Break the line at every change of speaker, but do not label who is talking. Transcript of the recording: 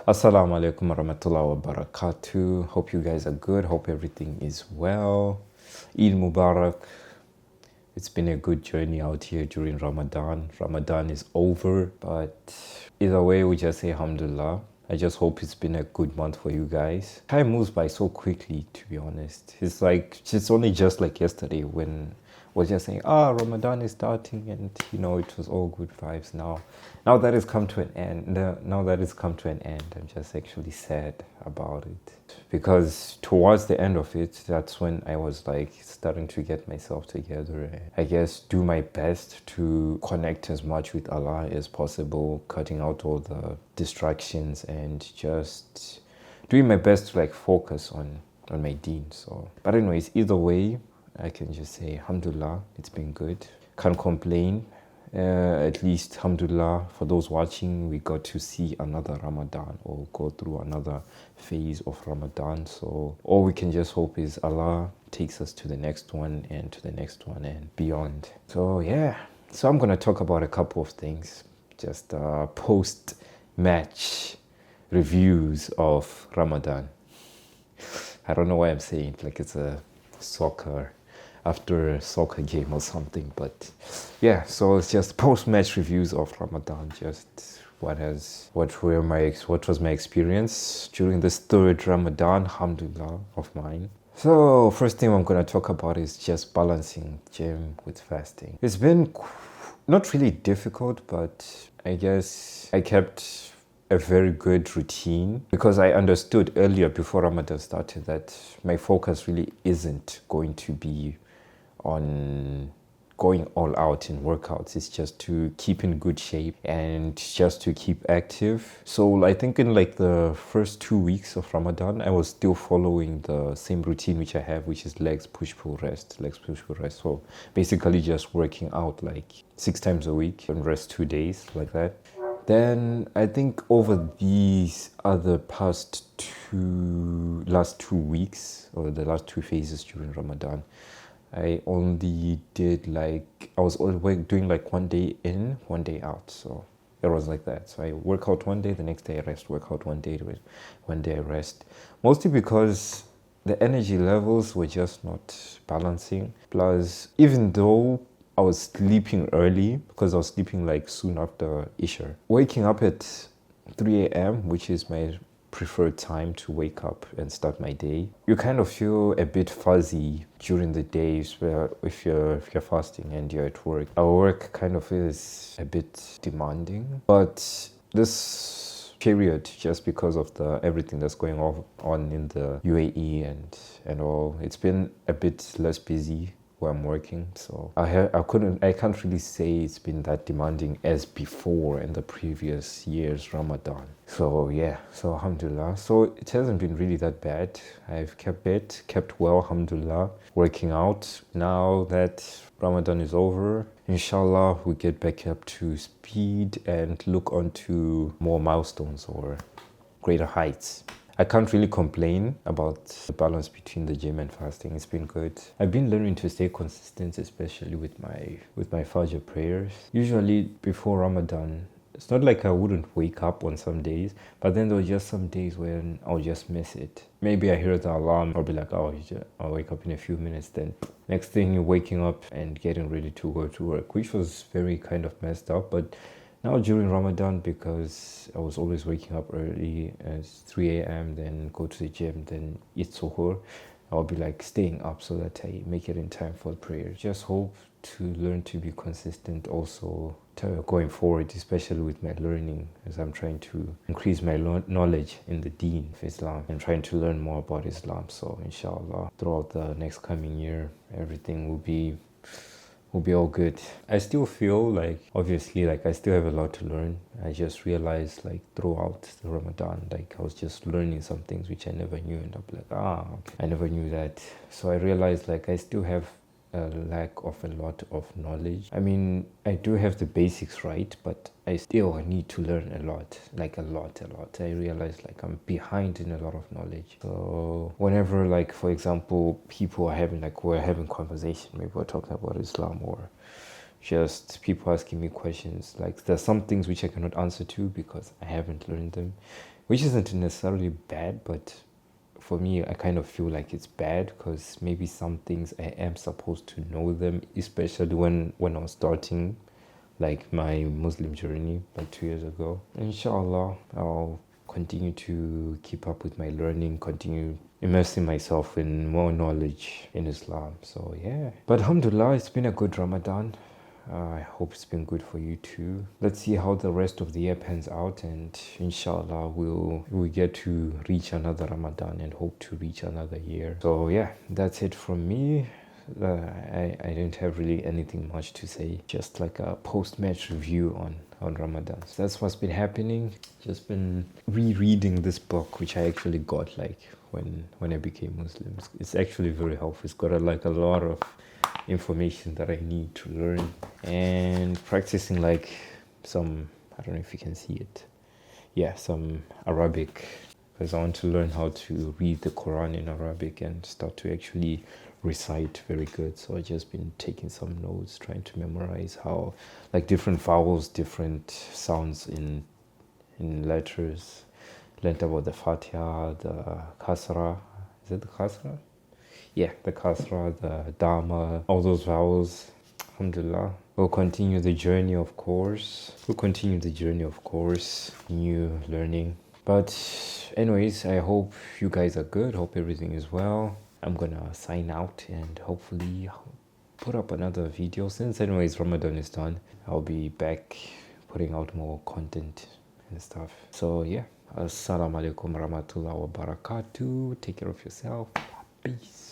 Assalamu alaikum warahmatullahi wabarakatuh. Hope you guys are good. Hope everything is well. Eid Mubarak. It's been a good journey out here during Ramadan. Ramadan is over, but either way, we just say Alhamdulillah. I just hope it's been a good month for you guys. Time moves by so quickly, to be honest. It's only just like yesterday when we're just saying, Ramadan is starting, and it was all good vibes. Now that it's come to an end. Now that it's come to an end, I'm just actually sad about it, because towards the end of it, that's when I was like starting to get myself together. I guess do my best to connect as much with Allah as possible, cutting out all the distractions and just doing my best to like focus on my deen. So, but anyways, either way, I can just say Alhamdulillah, it's been good. Can't complain. At least, alhamdulillah, for those watching, we got to see another Ramadan or go through another phase of Ramadan. So all we can just hope is Allah takes us to the next one and to the next one and beyond. So yeah, so I'm going to talk about a couple of things, just post-match reviews of Ramadan. I don't know why I'm saying it like it's a after a soccer game or something, but yeah, so it's just post-match reviews of Ramadan, just what was my experience during this third Ramadan, alhamdulillah, of mine. So first thing I'm going to talk about is just balancing gym with fasting. It's been not really difficult, but I guess I kept a very good routine, because I understood earlier before Ramadan started that my focus really isn't going to be on going all out in workouts. It's just to keep in good shape and just to keep active. So I think in like the first 2 weeks of Ramadan, I was still following the same routine which I have, which is legs, push, pull, rest, legs, push, pull, rest. So basically just working out like 6 times a week and rest 2 days, like that. Then I think over these other last 2 weeks, or the last 2 phases during Ramadan, I only did I was always doing like 1 day in, 1 day out. So it was like that. So I work out 1 day, the next day I rest, work out 1 day, 1 day I rest. Mostly because the energy levels were just not balancing. Plus, even though I was sleeping early, because I was sleeping like soon after Isha, waking up at 3 a.m., which is my preferred time to wake up and start my day, you kind of feel a bit fuzzy during the days where if you're fasting and you're at work. Our work kind of is a bit demanding, but this period, just because of everything that's going on in the UAE and all, it's been a bit less busy where I'm working, so I can't really say it's been that demanding as before in the previous year's Ramadan. So yeah, so alhamdulillah, so it hasn't been really that bad. I've kept well, alhamdulillah, working out. Now that Ramadan is over, inshallah we get back up to speed and look onto more milestones or greater heights. I can't really complain about the balance between the gym and fasting. It's been good. I've been learning to stay consistent, especially with my Fajr prayers. Usually before Ramadan, it's not like I wouldn't wake up on some days, but then there were just some days when I'll just miss it. Maybe I hear the alarm, I'll be like, I'll wake up in a few minutes. Then next thing you're waking up and getting ready to go to work, which was very kind of messed up. But now during Ramadan, because I was always waking up early at 3 a.m., then go to the gym, then eat suhoor, I'll be like staying up so that I make it in time for prayer. Just hope to learn to be consistent also going forward, especially with my learning, as I'm trying to increase my knowledge in the deen of Islam and trying to learn more about Islam. So inshallah, throughout the next coming year, everything will be all good. I still feel like, obviously, like I still have a lot to learn. I just realized like throughout the Ramadan, like I was just learning some things which I never knew, and I'll be like, okay, I never knew that. So I realized like I still have a lack of a lot of knowledge. I mean, I do have the basics right, but I still need to learn a lot, like a lot. I realize like I'm behind in a lot of knowledge. So whenever, like, for example, people are having, like, we're having conversation, maybe we're talking about Islam, or just people asking me questions, like there's some things which I cannot answer to because I haven't learned them, which isn't necessarily bad, but for me, I kind of feel like it's bad because maybe some things I am supposed to know them, especially when I was starting like my Muslim journey like 2 years ago. Inshallah, I'll continue to keep up with my learning, continue immersing myself in more knowledge in Islam. So yeah, but alhamdulillah, it's been a good Ramadan. I hope it's been good for you too. Let's see how the rest of the year pans out, and inshallah we'll get to reach another Ramadan and hope to reach another year. So yeah, that's it from me. I didn't have really anything much to say, just like a post-match review on Ramadan. So that's what's been happening. Just been rereading this book, which I actually got like when I became Muslim. It's actually very helpful. It's got a lot of information that I need to learn, and practicing like some, I don't know if you can see it, yeah, some Arabic, because I want to learn how to read the Quran in Arabic and start to actually recite very good. So I've just been taking some notes, trying to memorize how like different vowels, different sounds in letters. Learned about the Fatiha, the Kasra. Is it the Kasra? Yeah, the Kasra, the Dhamma, all those vowels. Alhamdulillah. We'll continue the journey, of course. New learning. But anyways, I hope you guys are good. Hope everything is well. I'm gonna sign out and hopefully put up another video. Since anyways Ramadan is done, I'll be back putting out more content and stuff. So yeah, assalamu alaikum warahmatullahi wabarakatuh. Take care of yourself. Peace.